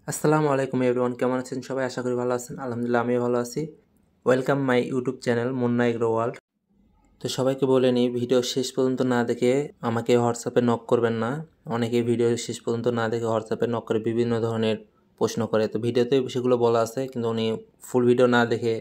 আসসালামু আলাইকুম এভরিওয়ান, কেমন আছেন সবাই? আশা করি ভালো আছেন। আলহামদুলিল্লাহ আমিও ভালো আছি। Welcome my YouTube channel Munna agro world. তো সবাইকে বলে নিই, ভিডিও শেষ পর্যন্ত না দেখে আমাকে হোয়াটসঅ্যাপে নক করবেন না। অনেকেই ভিডিও শেষ পর্যন্ত না দেখে হোয়াটসঅ্যাপে নক করে বিভিন্ন ধরনের প্রশ্ন করে। তো ভিডিওতে সেগুলো বলা আছে, কিন্তু উনি ফুল ভিডিও না দেখে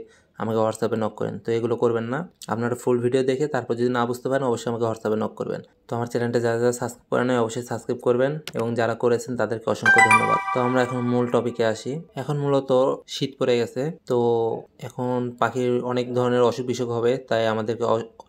আমাকে হোয়াটসঅ্যাপে নক করেন। তো এগুলো করবেন না। আপনারা ফুল ভিডিও দেখে তারপর যদি না বুঝতে পারেন অবশ্যই আমাকে হোয়াটসঅ্যাপে নক করবেন। তো আমার চ্যানেলটা যারা যারা সাবস্ক্রাইব করেন নাই অবশ্যই সাবস্ক্রাইব করবেন, এবং যারা করেছেন তাদেরকে অসংখ্য ধন্যবাদ। তো আমরা এখন মূল টপিকে আসি। এখন মূলত শীত পড়ে গেছে, তো এখন পাখির অনেক ধরনের অসুখ বিসুখ হবে, তাই আমাদেরকে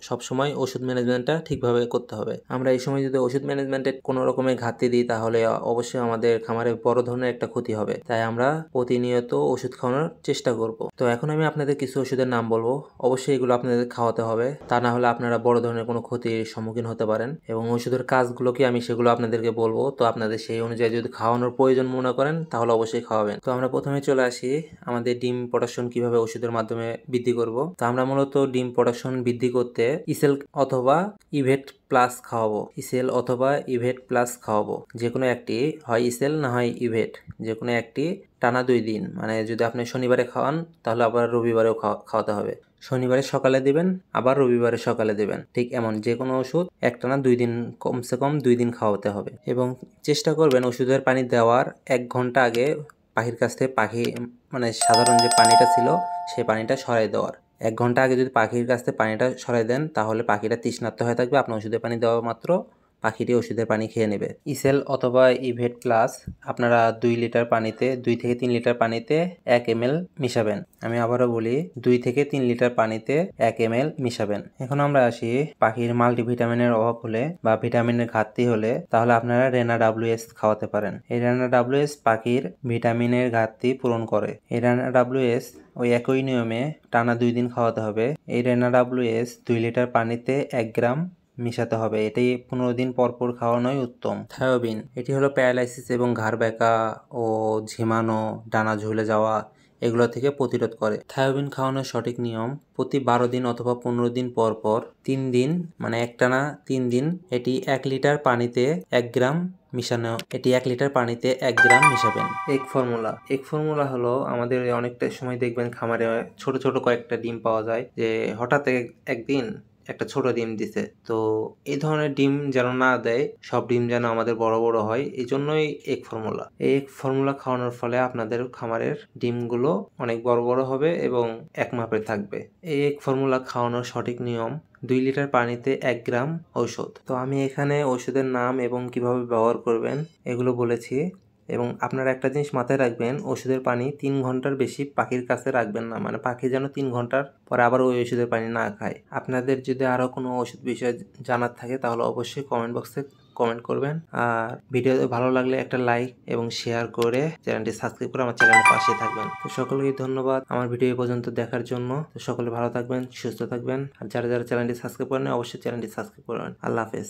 সবসময় ওষুধ ম্যানেজমেন্টটা ঠিকভাবে করতে হবে। আমরা এই সময় যদি ওষুধ ম্যানেজমেন্টে কোনো রকমের ঘাটতি দিই তাহলে অবশ্যই আমাদের খামারে বড় ধরনের একটা ক্ষতি হবে। তাই আমরা প্রতিনিয়ত ওষুধ খাওয়ানোর চেষ্টা করব। তো এখন আমি আপনাদের কিছু ওষুধের নাম বলবো, অবশ্যই এগুলো আপনাদের খাওয়াতে হবে, তা না হলে আপনারা বড় ধরনের কোনো ক্ষতির সম্মুখীন হতে পারেন। এবং ওষুধের কাজগুলো কি আমি সেগুলো আপনাদেরকে বলবো, তো আপনাদের সেই অনুযায়ী যদি খাওয়ানোর প্রয়োজন মনে করেন তাহলে অবশ্যই খাওয়াবেন। তো আমরা প্রথমে চলে আসি আমাদের ডিম প্রোডাকশন কিভাবে ওষুধের মাধ্যমে বৃদ্ধি করব। তো আমরা মূলত ডিম প্রোডাকশন বৃদ্ধি করতে ইসেল অথবা ইভেট প্লাস খাওয়াবো। ইসেল অথবা ইভেট প্লাস খাওয়াবো, যে কোনো একটি, হয় ইসেল না হয় ইভেট, যে কোনো একটি টানা 2 দিন। মানে যদি আপনি শনিবারে খাওয়ান তাহলে আবার রবিবারেও খাওয়াতে হবে। শনিবারে সকালে দিবেন, আবার রবিবারে সকালে দিবেন। ঠিক এমন যে কোনো ওষুধ একটানা 2 দিন, কমসে কম 2 দিন খাওয়াতে হবে। এবং চেষ্টা করবেন ওষুধের পানি দেওয়ার 1 ঘন্টা আগে পাখির কাছ থেকে মানে সাধারণ যে পানিটা ছিল সেই পানিটা সরাই দেওয়ার 1 ঘন্টা আগে যদি পাখির কাছ থেকে পানিটা সরাই দেন তাহলে পাখিটা তৃষ্ণার্ত হয়ে থাকবে। আপনার ওষুধের পানি দেওয়া মাত্র পাখিটি ওষুধের পানি খেয়ে নেবে। ইসেল অথবা ইভেট প্লাস আপনারা 2 লিটার পানিতে, 2 থেকে 3 লিটার পানিতে 1 ml মিশাবেন। আমি আবারও বলি, 2 থেকে 3 লিটার পানিতে 1 ml মিশাবেন। এখন আমরা আসি, পাখির মাল্টিভিটামিনের অভাব হলে বা ভিটামিনের ঘাটতি হলে তাহলে আপনারা রেনা WS খাওয়াতে পারেন। এই রেনা WS পাখির ভিটামিনের ঘাটতি পূরণ করে। এই রেনা WS ওই একই নিয়মে টানা 2 দিন খাওয়াতে হবে। এই রেনা WS 2 লিটার পানিতে 1 গ্রাম মিশাতে হবে। এটাই 15 দিন পর পর খাওয়ানোই উত্তম। থায়োবিন, এটি হলো প্যারালাইসিস এবং ঘাড় ব্যাকা ও ঝিমানো, ডানা ঝুলে যাওয়া, এগুলো থেকে প্রতিরোধ করে। থায়োবিন খাওয়ানোর সঠিক নিয়ম, প্রতি 12 দিন অথবা 15 দিন পর পর 3 দিন, মানে একটানা 3 দিন এটি 1 লিটার পানিতে 1 গ্রাম মিশানো। এটি 1 লিটার পানিতে 1 গ্রাম মিশাবেন। এগ ফর্মুলা হলো, আমাদের অনেকটা সময় দেখবেন খামারে ছোট ছোট কয়েকটা ডিম পাওয়া যায়, যে হঠাৎ একদিন একটা ছোট ডিম দিছে। তো এই ধরনের ডিম যেন না দেয়, সব ডিম যেন আমাদের বড় বড় হয়, এই জন্যই এগ ফর্মুলা। এই এগ ফর্মুলা খাওয়ানোর ফলে আপনাদের খামারের ডিমগুলো অনেক বড় বড় হবে এবং এক মাপের থাকবে। এই এগ ফর্মুলা খাওয়ানোর সঠিক নিয়ম, 2 লিটার পানিতে 1 গ্রাম ঔষধ। তো আমি এখানে ওষুধের নাম এবং কিভাবে ব্যবহার করবেন এগুলো বলেছি। এবং আপনারা একটা জিনিস মাথায় রাখবেন, ওষুধের পানি 3 ঘন্টার বেশি পাখির কাছে রাখবেন না, মানে পাখি যেন 3 ঘন্টার পরে আবার ওই ওষুধের পানি না খায়। আপনাদের যদি আরও কোনো ওষুধ বিষয়ে জানার থাকে তাহলে অবশ্যই কমেন্ট বক্সে কমেন্ট করবেন। আর ভিডিও ভালো লাগলে একটা লাইক এবং শেয়ার করে চ্যানেলটি সাবস্ক্রাইব করে আমার চ্যানেলের পাশে থাকবেন। তো সকলকে ধন্যবাদ আমার ভিডিও পর্যন্ত দেখার জন্য। তো সকলে ভালো থাকবেন, সুস্থ থাকবেন। আর যারা যারা চ্যানেলটি সাবস্ক্রাইব করেন অবশ্যই চ্যানেলটি সাবস্ক্রাইব করবেন। আল্লাহ হাফেজ।